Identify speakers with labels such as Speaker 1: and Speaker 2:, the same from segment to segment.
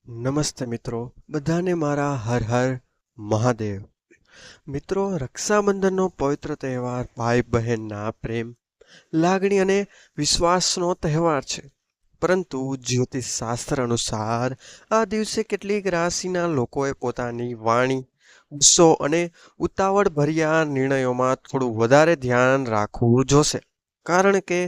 Speaker 1: નમસ્તે મિત્રો, બધાને મારા હર હર મહાદેવ. મિત્રો, રક્ષાબંધનનો પવિત્ર તહેવાર ભાઈ બહેનના પ્રેમ, લાગણી અને વિશ્વાસનો તહેવાર છે. પરંતુ જ્યોતિષ શાસ્ત્ર અનુસાર આ દિવસે કેટલીક રાશિના લોકોએ પોતાની વાણી, ગુસ્સો અને ઉતાવળ ભર્યા નિર્ણયોમાં થોડું વધારે ધ્યાન રાખવું જોશે. કારણ કે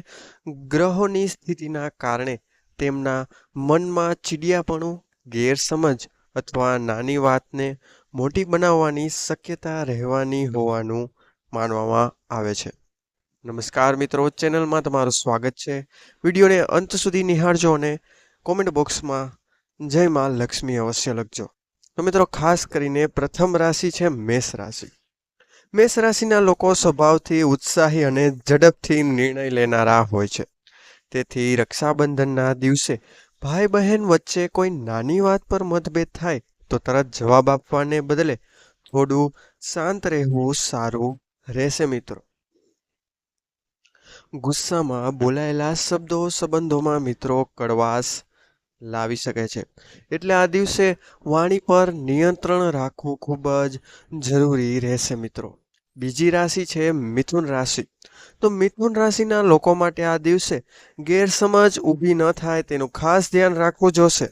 Speaker 1: ગ્રહોની સ્થિતિના કારણે તેમના મનમાં ચીડિયાપણું, ગેરસમજ અથવા નાની વાતને મોટી બનાવવાની શક્યતા રહેવાની હોવાનું માનવામાં આવે છે. નમસ્કાર મિત્રો, ચેનલમાં તમારું સ્વાગત છે. વિડીયોને અંત સુધી નિહાળજો અને કોમેન્ટ બોક્સમાં જય માં લક્ષ્મી અવશ્ય લખજો. તો મિત્રો, ખાસ કરીને પ્રથમ રાશિ છે મેષ રાશિ. મેષ રાશિના લોકો સ્વભાવથી ઉત્સાહી અને ઝડપથી નિર્ણય લેનારા હોય છે. તેથી રક્ષાબંધનના દિવસે ભાઈ બહેન વચ્ચે કોઈ નાની વાત પર મતભેદ થાય તો તરત જવાબ આપવાને બદલે થોડું શાંત રહેવું સારું રહેશે મિત્રો. ગુસ્સામાં બોલાયેલા શબ્દો સંબંધોમાં મિત્રો કડવાશ લાવી શકે છે. એટલે આ દિવસે વાણી પર નિયંત્રણ રાખવું ખૂબ જ જરૂરી રહેશે મિત્રો. બીજી રાશિ છે મિથુન રાશિ. તો મિથુન રાશિના લોકો માટે આ દિવસે ગેરસમજ ઊભી ન થાય તેનું ખાસ ધ્યાન રાખવું જોશે.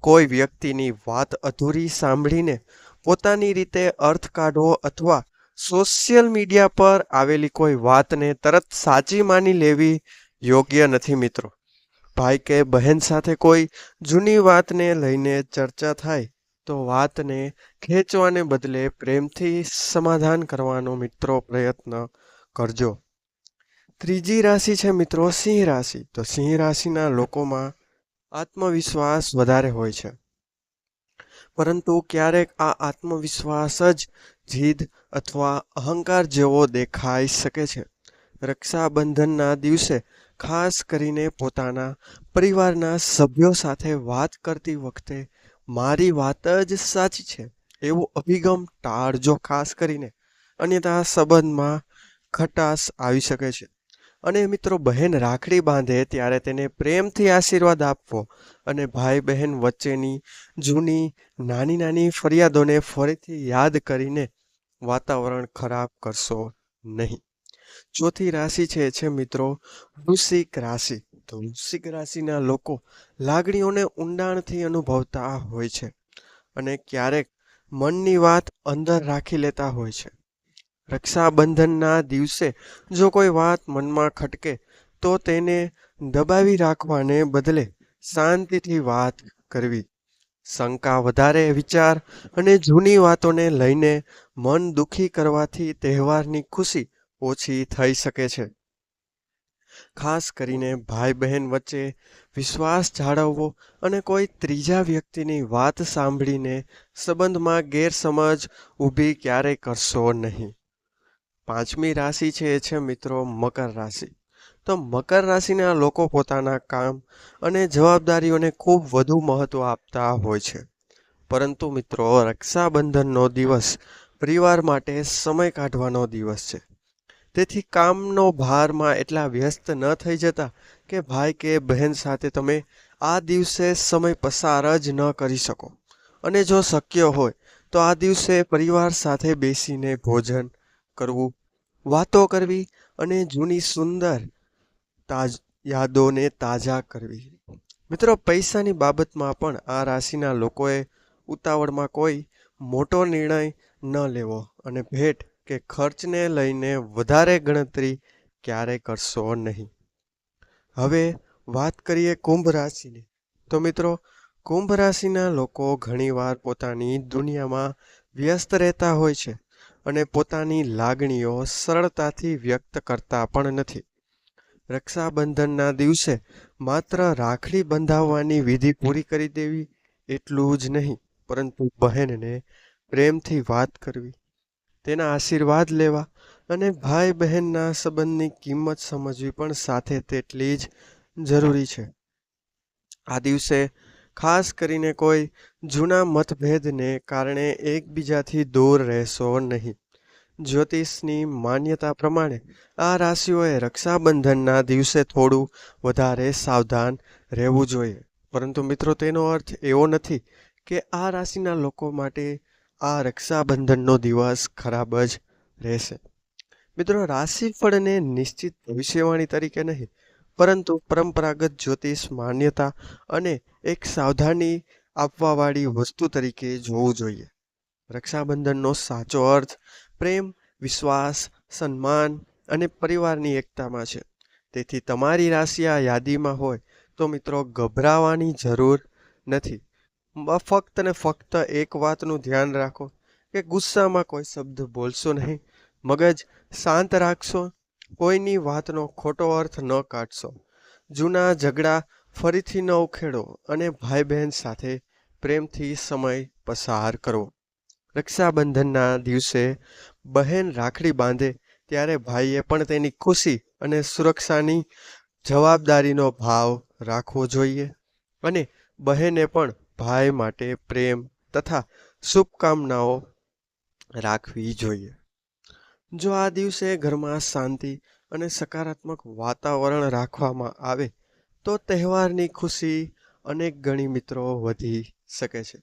Speaker 1: કોઈ વ્યક્તિની વાત અધૂરી સાંભળીને પોતાની રીતે અર્થ કાઢવો અથવા સોશિયલ મીડિયા પર આવેલી કોઈ વાતને તરત સાચી માની લેવી યોગ્ય નથી મિત્રો. ભાઈ કે બહેન સાથે કોઈ જૂની વાતને લઈને ચર્ચા થાય તો વાતને ખેંચવાને બદલે પ્રેમથી સમાધાન કરવાનો મિત્રો પ્રયત્ન કરજો. ત્રીજી રાશિ છે મિત્રો સિંહ રાશિ. તો સિંહ રાશિના લોકોમાં આત્મવિશ્વાસ વધારે હોય છે. પરંતુ ક્યારેક આ આત્મવિશ્વાસ જ જીદ અથવા અહંકાર જેવો દેખાઈ શકે છે. રક્ષાબંધનના દિવસે ખાસ કરીને પોતાના પરિવારના સભ્યો સાથે વાત કરતી વખતે મારી વાત જ સાચી છે એવો અભિગમ ટાળજો ખાસ કરીને, અન્યથા સંબંધમાં ખટાશ આવી શકે છે. અને મિત્રો, બહેન રાખડી બાંધે ત્યારે તેને પ્રેમથી આશીર્વાદ આપવો અને ભાઈ બહેન વચ્ચેની જૂની નાની નાની ફરિયાદોને ફરીથી યાદ કરીને વાતાવરણ ખરાબ કરશો નહીં. ચોથી રાશિ છે મિત્રો વૃશ્ચિક રાશિ. તો વૃશ્ચિક રાશિના લોકો લાગણીઓને ઊંડાણથી અનુભવતા હોય છે અને ક્યારેક મનની વાત અંદર રાખી લેતા હોય છે. રક્ષાબંધનના દિવસે જો કોઈ વાત મનમાં ખટકે તો તેને દબાવી રાખવાને બદલે શાંતિથી વાત કરવી. શંકા, વધારે વિચાર અને જૂની વાતોને લઈને મન દુખી કરવાથી તહેવારની ખુશી ઓછી થઈ શકે છે. ખાસ કરીને ભાઈ બહેન વચ્ચે વિશ્વાસ જાળવવો અને કોઈ ત્રીજા વ્યક્તિની વાત સાંભળીને સંબંધમાં ગેરસમજ ઊભી ક્યારેય કરશો નહીં. પાંચમી રાશિ છે મિત્રો મકર રાશિ. તો મકર રાશિના લોકો પોતાના કામ અને જવાબદારીઓને ખૂબ વધુ મહત્વ આપતા હોય છે. પરંતુ મિત્રો, રક્ષાબંધનનો દિવસ પરિવાર માટે સમય કાઢવાનો દિવસ છે. તેથી કામનો ભારમાં એટલા વ્યસ્ત ન થઈ જતા કે ભાઈ કે બહેન સાથે તમે આ દિવસે સમય પસાર જ ન કરી શકો. અને જો શક્ય હોય તો આ દિવસે પરિવાર સાથે બેસીને ભોજન કરવું, વાતો કરવી અને જૂની સુંદર યાદોને તાજા કરવી. મિત્રો, પૈસાની બાબતમાં પણ આ રાશિના લોકોએ ઉતાવળમાં કોઈ મોટો નિર્ણય ન લેવો અને ભેટ કે ખર્ચને લઈને વધારે ગણતરી ક્યારેય કરશો નહીં. હવે વાત કરીએ કુંભ રાશિની. તો મિત્રો, કુંભ રાશિના લોકો ઘણીવાર પોતાની દુનિયામાં વ્યસ્ત રહેતા હોય છે અને પોતાની લાગણીઓ સરળતાથી વ્યક્ત કરતા પણ નથી. રક્ષાબંધનના દિવસે માત્ર રાખડી બંધાવવાની વિધિ પૂરી કરી દેવી એટલું જ નહીં, પરંતુ બહેનને પ્રેમથી વાત કરવી, તેના આશીર્વાદ લેવા અને ભાઈ બહેનના સંબંધની કિંમત સમજવી પણ સાથે તેટલી જ જરૂરી છે. આ દિવસે ખાસ કરીને કોઈ જૂના મતભેદને કારણે એકબીજાથી દૂર રહેશો નહીં. જ્યોતિષની માન્યતા પ્રમાણે આ રાશિઓએ રક્ષાબંધનના દિવસે થોડું વધારે સાવધાન રહેવું જોઈએ. પરંતુ મિત્રો તેનો અર્થ એવો નથી કે આ રાશિના લોકો માટે આ રક્ષાબંધનનો દિવસ ખરાબ જ રહેશે. મિત્રો રાશિફળને નિશ્ચિત ભવિષ્યવાણી તરીકે નહીં, પરંતુ પરંપરાગત જ્યોતિષ માન્યતા અને એક સાવધાની આપવાવાળી વસ્તુ તરીકે જોવું જોઈએ. રક્ષાબંધનનો સાચો અર્થ પ્રેમ, વિશ્વાસ, સન્માન અને પરિવારની એકતામાં છે. તેથી તમારી રાશિ આ યાદીમાં હોય તો મિત્રો ગભરાવાની જરૂર નથી. ફક્ત ને ફક્ત એક વાતનું ધ્યાન રાખો કે ગુસ્સામાં કોઈ શબ્દ બોલશો નહીં, મગજ શાંત રાખશો, કોઈની વાતનો ખોટો અર્થ ન કાઢશો, જૂના ઝઘડા ફરીથી ન ઉખેડો અને ભાઈ બહેન સાથે પ્રેમથી સમય પસાર કરો. રક્ષાબંધનના દિવસે બહેન રાખડી બાંધે ત્યારે ભાઈએ પણ તેની ખુશી અને સુરક્ષાની જવાબદારીનો ભાવ રાખવો જોઈએ અને બહેને પણ ભાઈ માટે પ્રેમ તથા શુભકામનાઓ રાખવી જોઈએ. જો આ દિવસે ઘરમાં શાંતિ અને સકારાત્મક વાતાવરણ રાખવામાં આવે તો તહેવારની ખુશી અનેક ગણી મિત્રો વધી શકે છે.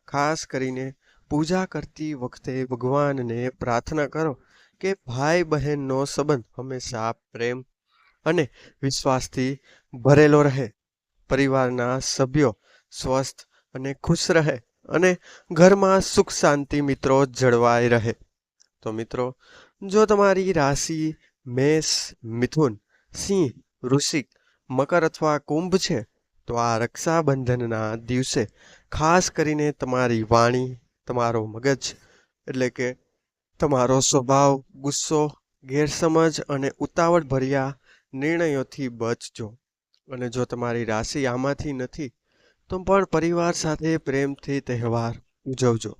Speaker 1: ખાસ કરીને પૂજા કરતી વખતે ભગવાનને પ્રાર્થના કરો કે ભાઈ બહેનનો સંબંધ હંમેશા પ્રેમ અને વિશ્વાસથી ભરેલો રહે, પરિવારના સભ્યો સ્વસ્થ અને ખુશ રહે અને ઘરમાં સુખ શાંતિ મિત્રો જળવાઈ રહે. તો મિત્રો, જો તમારી રાશિ મેષ, મિથુન, સિંહ, વૃશ્ચિક, મકર અથવા કુંભ છે તો આ રક્ષાબંધનના દિવસે ખાસ કરીને તમારી વાણી, તમારો મગજ એટલે કે તમારો સ્વભાવ, ગુસ્સો, ગેરસમજ અને ઉતાવળ ભર્યા નિર્ણયોથી બચજો. અને જો તમારી રાશિ આમાંથી નથી તો પણ પરિવાર સાથે પ્રેમથી તહેવાર ઉજવજો.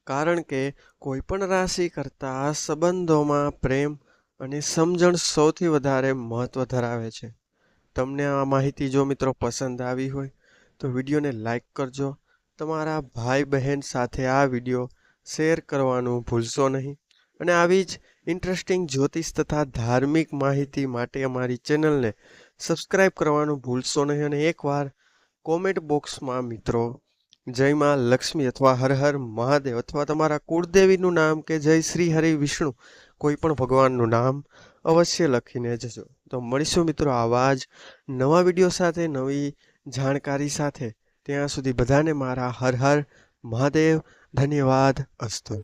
Speaker 1: કારણ કે કોઈ પણ રાશિ કરતાં સંબંધોમાં પ્રેમ અને સમજણ સૌથી વધારે મહત્વ ધરાવે છે. તમને આ માહિતી જો મિત્રો પસંદ આવી હોય તો વિડીયોને લાઈક કરજો. તમારા ભાઈ બહેન સાથે આ વિડીયો શેર કરવાનું ભૂલશો નહીં. અને આવી જ ઇન્ટરેસ્ટિંગ જ્યોતિષ તથા ધાર્મિક માહિતી માટે અમારી ચેનલને સબસ્ક્રાઈબ કરવાનું ભૂલશો નહીં. અને એકવાર કોમેન્ટ બોક્સમાં મિત્રો જય માં લક્ષ્મી અથવા હર હર મહાદેવ અથવા તમારા કુળદેવીનું નામ કે જય શ્રી હરિ વિષ્ણુ કોઈ પણ ભગવાનનું નામ અવશ્ય લખીને જજો. તો મળીશું મિત્રો આવા જ નવા વિડીયો સાથે, નવી જાણકારી સાથે. ત્યાં સુધી બધાને મારા હર હર મહાદેવ. ધન્યવાદ. અસ્તુ.